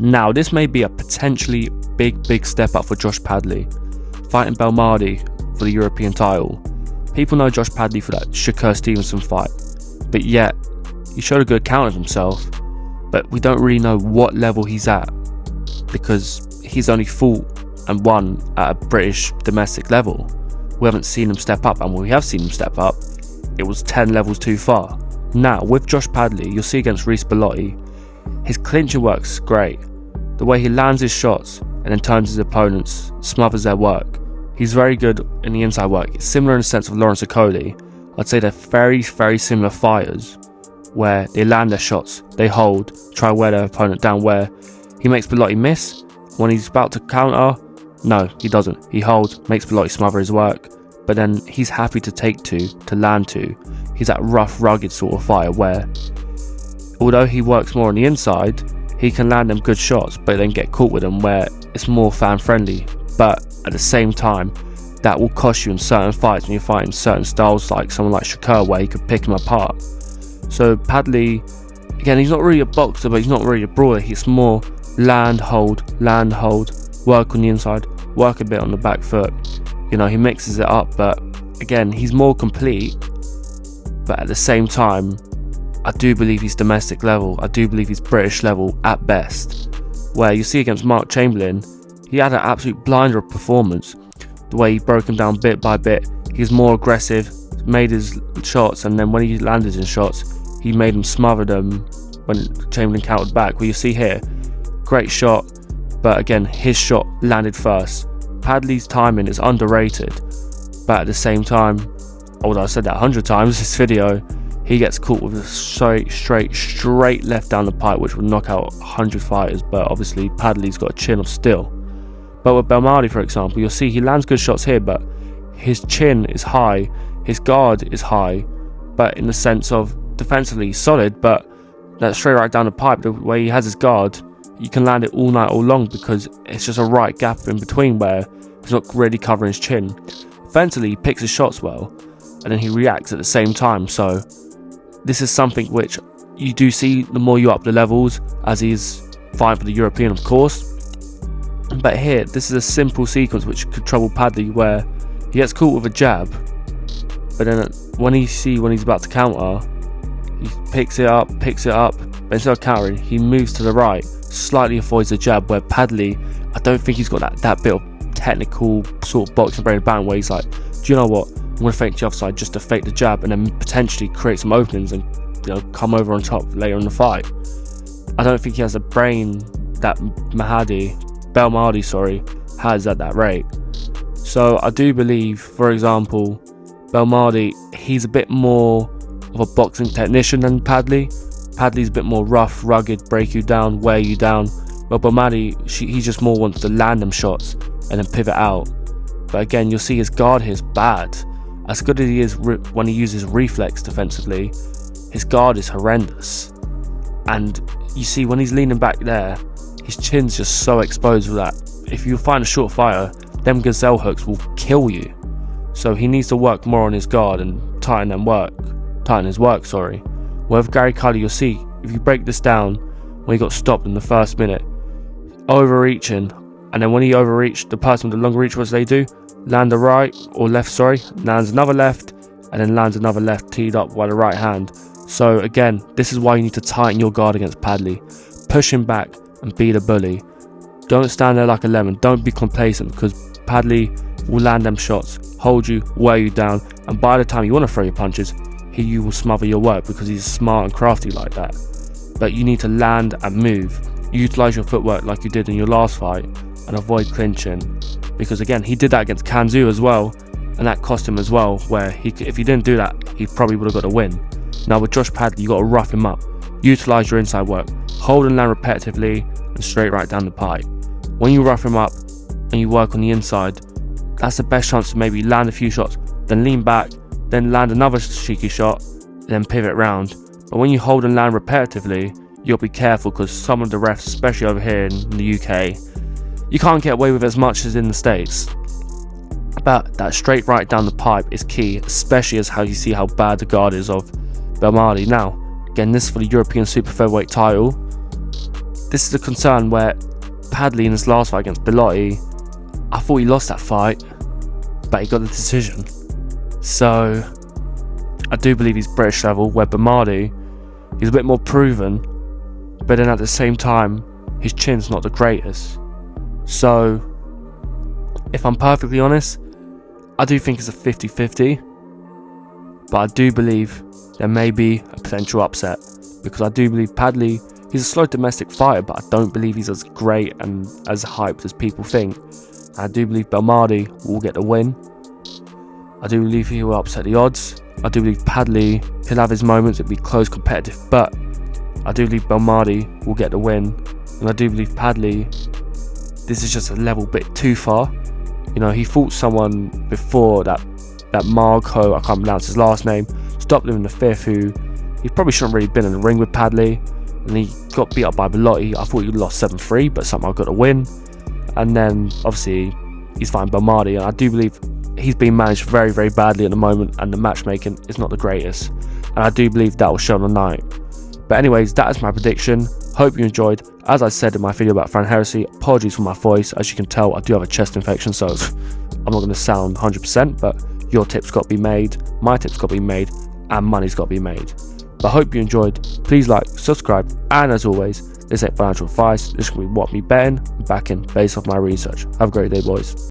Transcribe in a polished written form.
Now, this may be a potentially big step up for Josh Padley, fighting Belmedhi for the European title. People know Josh Padley for that Shakur Stevenson fight, but yet he showed a good account of himself, but we don't really know what level he's at, because he's only fought and won at a British domestic level. We haven't seen him step up, and when we have seen him step up, it was 10 levels too far. Now, with Josh Padley, you'll see against Reece Bellotti, his clinching works great. The way he lands his shots and then turns his opponents, smothers their work. He's very good in the inside work. It's similar in the sense of Lawrence Okoli. I'd say they're very similar fighters, where they land their shots, they hold, try to wear their opponent down, where he makes Bellotti miss. When he's about to counter, no, he doesn't. He holds, makes Bellotti smother his work, but then he's happy to take two, to land two. He's that rough, rugged sort of fighter where, although he works more on the inside, he can land them good shots, but then get caught with them where it's more fan friendly. But at the same time, that will cost you in certain fights when you're fighting certain styles, like someone like Shakur, where he could pick him apart. So Padley, again, he's not really a boxer, but he's not really a brawler. He's more land, hold, work on the inside, work a bit on the back foot. You know, he mixes it up, but again, he's more complete. But at the same time, I do believe he's domestic level. I do believe he's British level at best. Where you see against Mark Chamberlain, he had an absolute blinder of performance. The way he broke him down bit by bit. He's more aggressive, made his shots, and then when he landed his shots, he made him smother them when Chamberlain countered back. Where you see here, great shot, but again, his shot landed first. Padley's timing is underrated, but at the same time, although I said that 100 times this video, he gets caught with a straight left down the pipe, which would knock out 100 fighters, but obviously Padley's got a chin of steel. But with Belmedhi, for example, you'll see he lands good shots here, but his chin is high, his guard is high, but in the sense of defensively he's solid, but that straight right down the pipe, the way he has his guard, you can land it all night, all long, because it's just a right gap in between where he's not really covering his chin. Offensively, he picks his shots well, and then he reacts at the same time. So this is something which you do see the more you up the levels, as he's fighting for the European, of course. But here, this is a simple sequence which could trouble Padley, where he gets caught with a jab, but then when he's about to counter, he picks it up, but instead of countering, he moves to the right, slightly avoids the jab, where Padley, I don't think he's got that bit of technical sort of boxing brain about him, where he's like, do you know what, I'm going to fake the other side just to fake the jab and then potentially create some openings and, you know, come over on top later in the fight. I don't think he has a brain that Belmedhi has at that rate. So I do believe, for example, Belmedhi, he's a bit more of a boxing technician than Padley. Padley's a bit more rough, rugged, break you down, wear you down. Well, Belmedhi, he just more wants to land them shots and then pivot out. But again, you'll see his guard here is bad. As good as he is when he uses reflex defensively, his guard is horrendous. And you see when he's leaning back there, his chin's just so exposed with that. If you find a short fighter, them gazelle hooks will kill you. So he needs to work more on his guard and tighten his work. With Gary Cully, you'll see, if you break this down, when he got stopped in the first minute, overreaching, and then when he overreached, the person with the longer reach, what they do? Land the right, or left, lands another left, and then lands another left teed up by the right hand. So again, this is why you need to tighten your guard against Padley. Push him back and be the bully. Don't stand there like a lemon. Don't be complacent, because Padley will land them shots, hold you, wear you down, and by the time you want to throw your punches, you will smother your work, because he's smart and crafty like that. But you need to land and move. Utilize your footwork like you did in your last fight and avoid clinching, because again, he did that against Kanzu as well, and that cost him as well, where if he didn't do that, he probably would have got a win. Now with Josh Padley, you got to rough him up, utilize your inside work, hold and land repetitively, and straight right down the pipe. When you rough him up and you work on the inside, that's the best chance to maybe land a few shots, then lean back, then land another cheeky shot, then pivot round. But when you hold and land repetitively, you'll be careful, because some of the refs, especially over here in the UK, you can't get away with as much as in the States. But that straight right down the pipe is key, especially as how you see how bad the guard is of Belmedhi. Now, again, this is for the European Super Featherweight title. this is a concern where Padley in his last fight against Belmedhi, I thought he lost that fight, but he got the decision. So I do believe he's British level, where Belmedhi, he's a bit more proven, but then at the same time, his chin's not the greatest. So if I'm perfectly honest, I do think it's a 50-50, but I do believe there may be a potential upset, because I do believe Padley, he's a slow domestic fighter, but I don't believe he's as great and as hyped as people think. I do believe Belmedhi will get the win. I do believe he will upset the odds. I do believe Padley, he'll have his moments, it'll be close, competitive, but I do believe Belmedhi will get the win. And I do believe Padley, this is just a level bit too far. You know, he fought someone before that Marco, I can't pronounce his last name, stopped him in the 5th, who he probably shouldn't really been in the ring with Padley. And he got beat up by Belmedhi. I thought he lost 7-3, but somehow got a win. And then obviously he's fighting Belmedhi, and I do believe he's being managed very, very badly at the moment, and the matchmaking is not the greatest. And I do believe that will show on the night. But anyways, that is my prediction. Hope you enjoyed. As I said in my video about Fran Heresy, apologies for my voice. As you can tell, I do have a chest infection, so I'm not going to sound 100%, but your tips got to be made, my tips got to be made, and money's got to be made. But I hope you enjoyed. Please like, subscribe, and as always, this ain't financial advice. This can be what me betting, backing based off my research. Have a great day, boys.